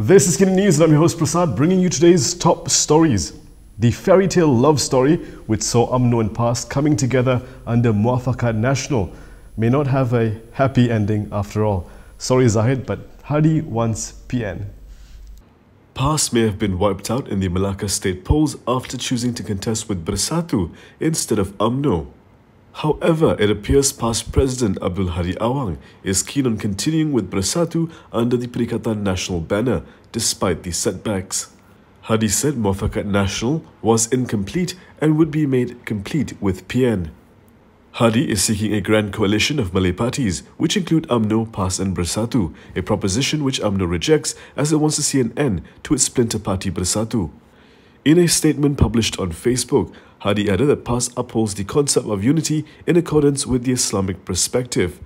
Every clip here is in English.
This is KiniNews and I'm your host Prasad, bringing you today's top stories. The fairy tale love story which saw Umno and PAS coming together under Muafakat Nasional may not have a happy ending after all. Sorry Zahid, but Hadi wants PN. PAS may have been wiped out in the Malacca state polls after choosing to contest with Bersatu instead of Umno. However, it appears PAS President Abdul Hadi Awang is keen on continuing with Bersatu under the Perikatan Nasional banner, despite the setbacks. Hadi said Muafakat Nasional was incomplete and would be made complete with PN. Hadi is seeking a grand coalition of Malay parties, which include Umno, PAS and Bersatu, a proposition which Umno rejects as it wants to see an end to its splinter party Bersatu. In a statement published on Facebook, Hadi added that PAS upholds the concept of unity in accordance with the Islamic perspective,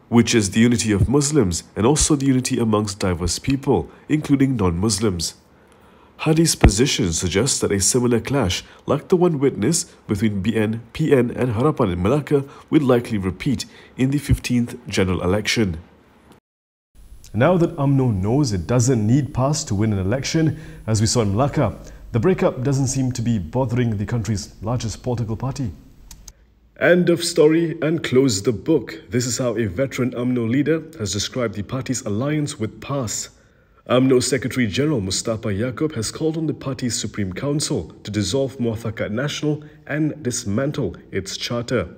which is the unity of Muslims and also the unity amongst diverse people, including non-Muslims. Hadi's position suggests that a similar clash, like the one witnessed between BN, PN and Harapan in Malacca, will likely repeat in the 15th general election. Now that Umno knows it doesn't need PAS to win an election, as we saw in Malacca, the breakup doesn't seem to be bothering the country's largest political party. End of story and close the book. This is how a veteran Umno leader has described the party's alliance with PAS. Umno Secretary General Mustapha Yaakub has called on the party's Supreme Council to dissolve Muafakat Nasional and dismantle its charter.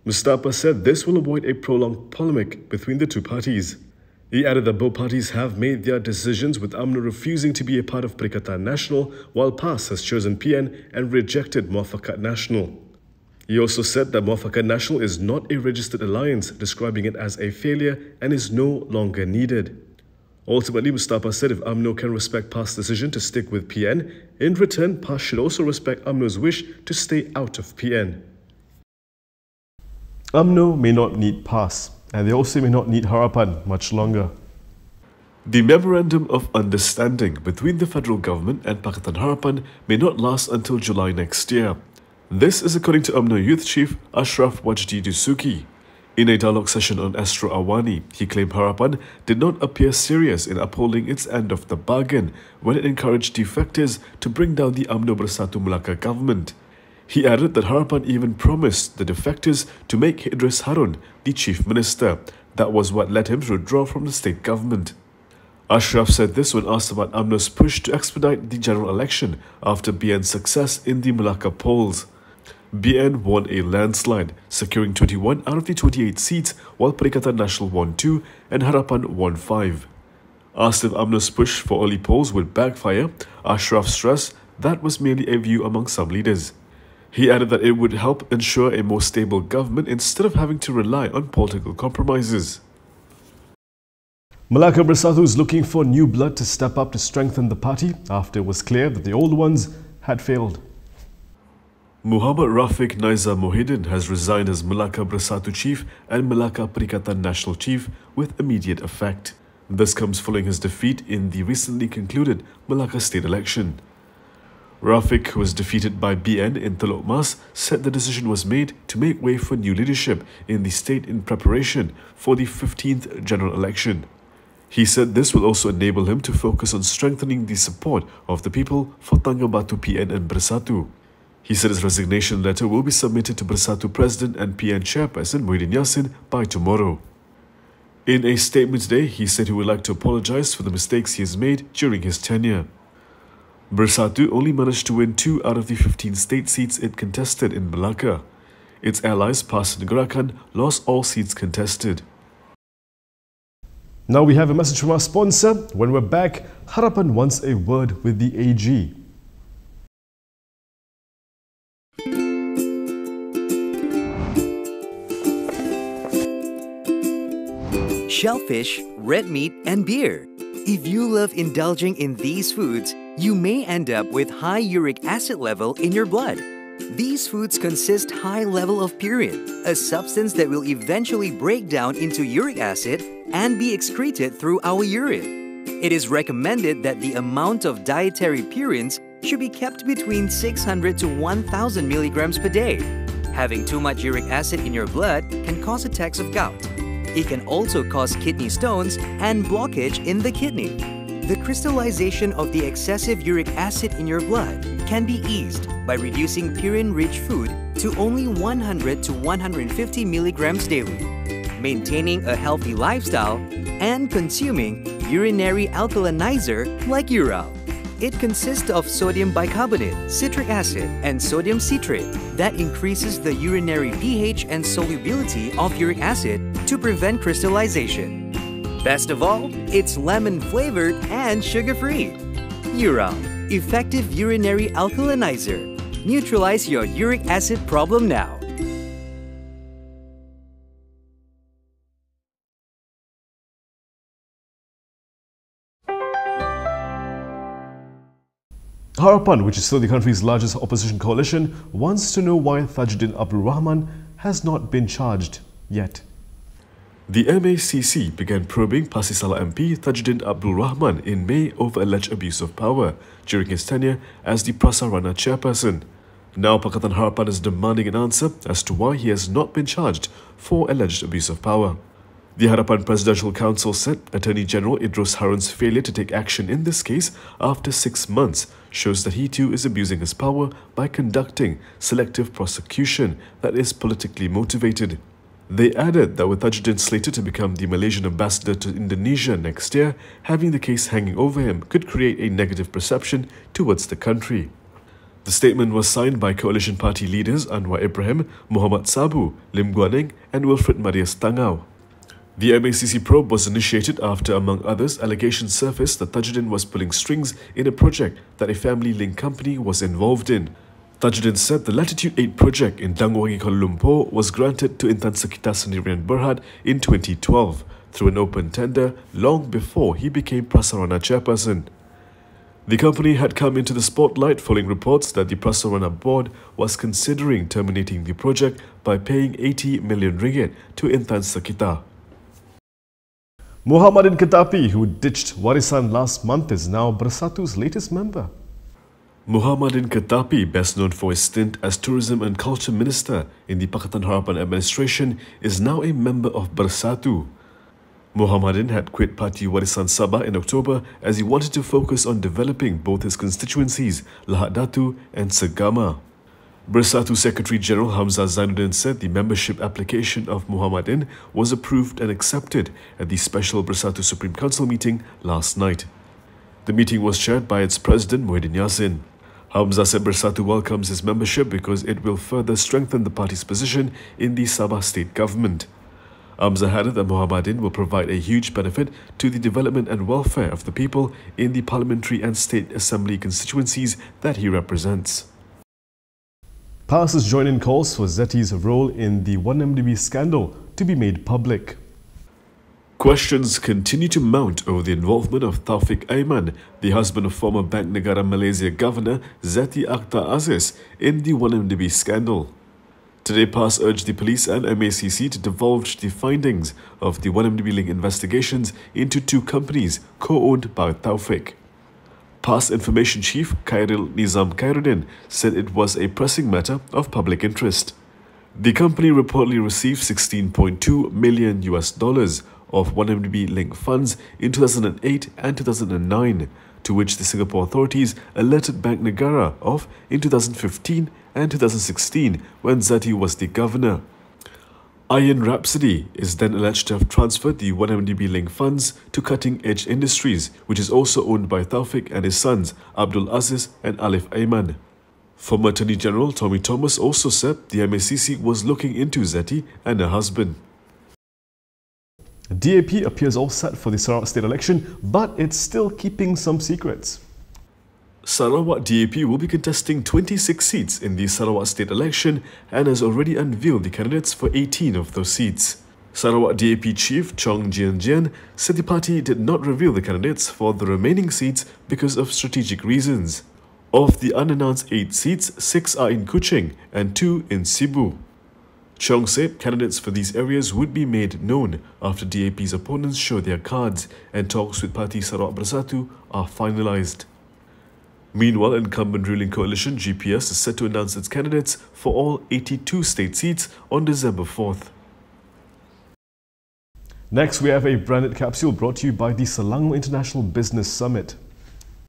Mustapha said this will avoid a prolonged polemic between the two parties. He added that both parties have made their decisions, with Umno refusing to be a part of Perikatan Nasional, while PAS has chosen PN and rejected Muafakat Nasional. He also said that Muafakat Nasional is not a registered alliance, describing it as a failure and is no longer needed. Ultimately, Mustapha said if Umno can respect PAS' decision to stick with PN, in return, PAS should also respect Umno's wish to stay out of PN. Umno may not need PAS, and they also may not need Harapan much longer. The Memorandum of Understanding between the federal government and Pakatan Harapan may not last until July next year. This is according to Umno Youth Chief Ashraf Wajdi Dusuki. In a dialogue session on Astro Awani, he claimed Harapan did not appear serious in upholding its end of the bargain when it encouraged defectors to bring down the Umno Bersatu Malacca government. He added that Harapan even promised the defectors to make Idris Harun the chief minister. That was what led him to withdraw from the state government. Ashraf said this when asked about Umno's push to expedite the general election after BN's success in the Malacca polls. BN won a landslide, securing 21 out of the 28 seats, while Perikatan Nasional won 2 and Harapan won 5. Asked if Umno's push for early polls would backfire, Ashraf stressed that was merely a view among some leaders. He added that it would help ensure a more stable government instead of having to rely on political compromises. Malacca Bersatu is looking for new blood to step up to strengthen the party after it was clear that the old ones had failed. Muhammad Rafiq Naiza Mohidin has resigned as Malacca Bersatu chief and Malacca Perikatan Nasional chief with immediate effect. This comes following his defeat in the recently concluded Malacca state election. Rafiq, who was defeated by BN in Teluk Mas, said the decision was made to make way for new leadership in the state in preparation for the 15th general election. He said this will also enable him to focus on strengthening the support of the people for Tanggabatu PN and Bersatu. He said his resignation letter will be submitted to Bersatu President and PN Chairperson Muhyiddin Yassin by tomorrow. In a statement today, he said he would like to apologize for the mistakes he has made during his tenure. Bersatu only managed to win 2 out of the 15 state seats it contested in Malacca. Its allies, PAS and Gerakan, lost all seats contested. Now we have a message from our sponsor. When we're back, Harapan wants a word with the AG. Shellfish, red meat, and beer. If you love indulging in these foods, you may end up with high uric acid level in your blood. These foods consist high level of purine, a substance that will eventually break down into uric acid and be excreted through our urine. It is recommended that the amount of dietary purines should be kept between 600 to 1000 milligrams per day. Having too much uric acid in your blood can cause attacks of gout. It can also cause kidney stones and blockage in the kidney. The crystallization of the excessive uric acid in your blood can be eased by reducing purine-rich food to only 100 to 150 milligrams daily, maintaining a healthy lifestyle, and consuming urinary alkalinizer like Ural. It consists of sodium bicarbonate, citric acid, and sodium citrate that increases the urinary pH and solubility of uric acid to prevent crystallization. Best of all, it's lemon-flavored and sugar-free. Ural, effective urinary alkalinizer. Neutralize your uric acid problem now. Harapan, which is still the country's largest opposition coalition, wants to know why Tajuddin Abdul Rahman has not been charged yet. The MACC began probing Pasisala MP Tajuddin Abdul Rahman in May over alleged abuse of power during his tenure as the Prasarana chairperson. Now Pakatan Harapan is demanding an answer as to why he has not been charged for alleged abuse of power. The Harapan Presidential Council said Attorney General Idrus Harun's failure to take action in this case after 6 months shows that he too is abusing his power by conducting selective prosecution that is politically motivated. They added that with Tajuddin slated to become the Malaysian ambassador to Indonesia next year, having the case hanging over him could create a negative perception towards the country. The statement was signed by coalition party leaders Anwar Ibrahim, Muhammad Sabu, Lim Guaneng and Wilfred Marias Tangau. The MACC probe was initiated after, among others, allegations surfaced that Tajuddin was pulling strings in a project that a family-linked company was involved in. Tajuddin said the Latitude 8 project in Dangwangi, Kuala Lumpur was granted to Intan Sekitar Sendirian Berhad in 2012 through an open tender long before he became Prasarana chairperson. The company had come into the spotlight following reports that the Prasarana board was considering terminating the project by paying 80 million ringgit to Intan Sekitar. Muhammadin Ketapi, who ditched Warisan last month, is now Bersatu's latest member. Muhammadin Ketapi, best known for his stint as Tourism and Culture Minister in the Pakatan Harapan administration, is now a member of Bersatu. Muhammadin had quit Parti Warisan Sabah in October as he wanted to focus on developing both his constituencies, Lahad Datu and Segama. Bersatu Secretary General Hamzah Zainuddin said the membership application of Muhammadin was approved and accepted at the special Bersatu Supreme Council meeting last night. The meeting was chaired by its president Muhyiddin Yassin. Hamzah said Bersatu welcomes his membership because it will further strengthen the party's position in the Sabah state government. Hamzah added that Muhammadin will provide a huge benefit to the development and welfare of the people in the parliamentary and state assembly constituencies that he represents. PAS has joined in calls for Zetti's role in the 1MDB scandal to be made public. Questions continue to mount over the involvement of Taufik Aiman, the husband of former Bank Negara Malaysia Governor Zeti Akhtar Aziz, in the 1MDB scandal. Today, PAS urged the police and MACC to divulge the findings of the 1MDB-linked investigations into 2 companies co-owned by Taufik. PAS Information Chief Khairil Nizam Khairuddin said it was a pressing matter of public interest. The company reportedly received $16.2 million of 1MDB-linked funds in 2008 and 2009, to which the Singapore authorities alerted Bank Negara of in 2015 and 2016 when Zeti was the governor. Iron Rhapsody is then alleged to have transferred the 1MDB-linked funds to Cutting Edge Industries, which is also owned by Taufik and his sons, Abdul Aziz and Alif Aiman. Former Attorney General Tommy Thomas also said the MACC was looking into Zeti and her husband. DAP appears all set for the Sarawak state election, but it's still keeping some secrets. Sarawak DAP will be contesting 26 seats in the Sarawak state election and has already unveiled the candidates for 18 of those seats. Sarawak DAP Chief Chong Jian Jian said the party did not reveal the candidates for the remaining seats because of strategic reasons. Of the unannounced 8 seats, 6 are in Kuching and 2 in Cebu. Chong said candidates for these areas would be made known after DAP's opponents show their cards and talks with Parti Sarawak Bersatu are finalised. Meanwhile, incumbent ruling coalition GPS is set to announce its candidates for all 82 state seats on December 4th. Next, we have a branded capsule brought to you by the Selangor International Business Summit.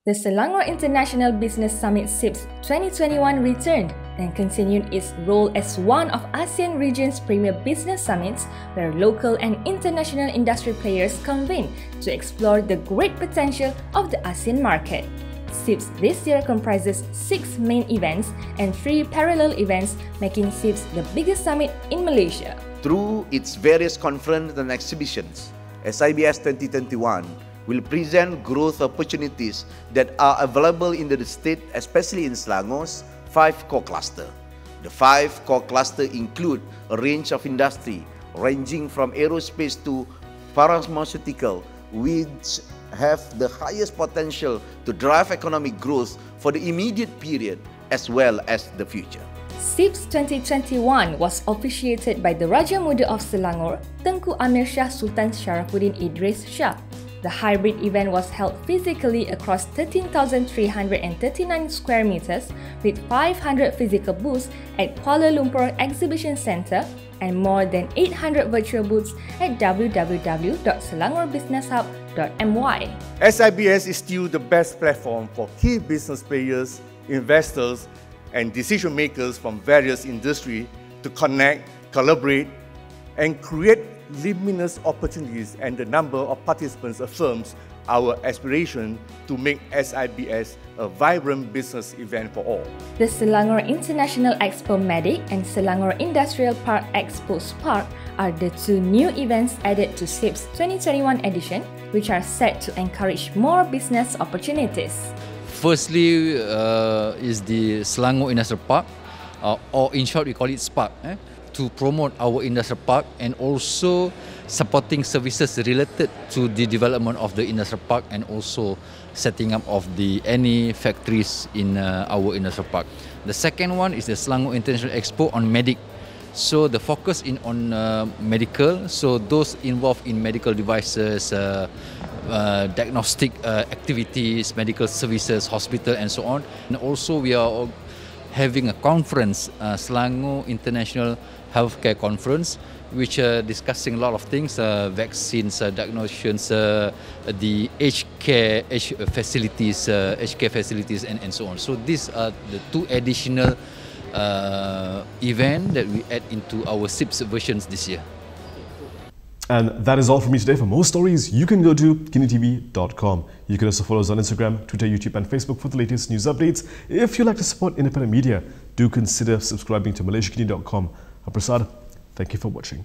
The Selangor International Business Summit SIPS 2021 returned and continued its role as one of ASEAN region's premier business summits where local and international industry players convene to explore the great potential of the ASEAN market. SIPS this year comprises 6 main events and 3 parallel events, making SIPS the biggest summit in Malaysia. Through its various conferences and exhibitions, SIBS 2021 will present growth opportunities that are available in the state, especially in Selangor's 5 core clusters. The 5 core clusters include a range of industry ranging from aerospace to pharmaceutical, which have the highest potential to drive economic growth for the immediate period as well as the future. SIPS 2021 was officiated by the Raja Muda of Selangor, Tengku Amir Shah Sultan Sharafuddin Idris Shah. The hybrid event was held physically across 13,339 square meters with 500 physical booths at Kuala Lumpur Exhibition Centre and more than 800 virtual booths at www.selangorbusinesshub.my. SIBS is still the best platform for key business players, investors, and decision makers from various industries to connect, collaborate, and create limitless opportunities, and the number of participants affirms our aspiration to make SIBS a vibrant business event for all. The Selangor International Expo Medic and Selangor Industrial Park Expo Spark are the 2 new events added to SIPS 2021 edition, which are set to encourage more business opportunities. Firstly is the Selangor Industrial Park, or in short we call it SPARK, to promote our industrial park and also supporting services related to the development of the industrial park and also setting up of any factories in our industrial park. The second one is the Selangor International Expo on Medic. So the focus on medical, so those involved in medical devices, diagnostic activities, medical services, hospital and so on. And also we are having a conference, Selangor International Healthcare Conference, which are discussing a lot of things, vaccines, diagnosis, the aged care facilities, and so on. So these are the 2 additional events that we add into our SIPS versions this year. And that is all from me today. For more stories, you can go to KiniTV.com. You can also follow us on Instagram, Twitter, YouTube and Facebook for the latest news updates. If you like to support independent media, do consider subscribing to MalaysiaKini.com. I'm Bersatu. Thank you for watching.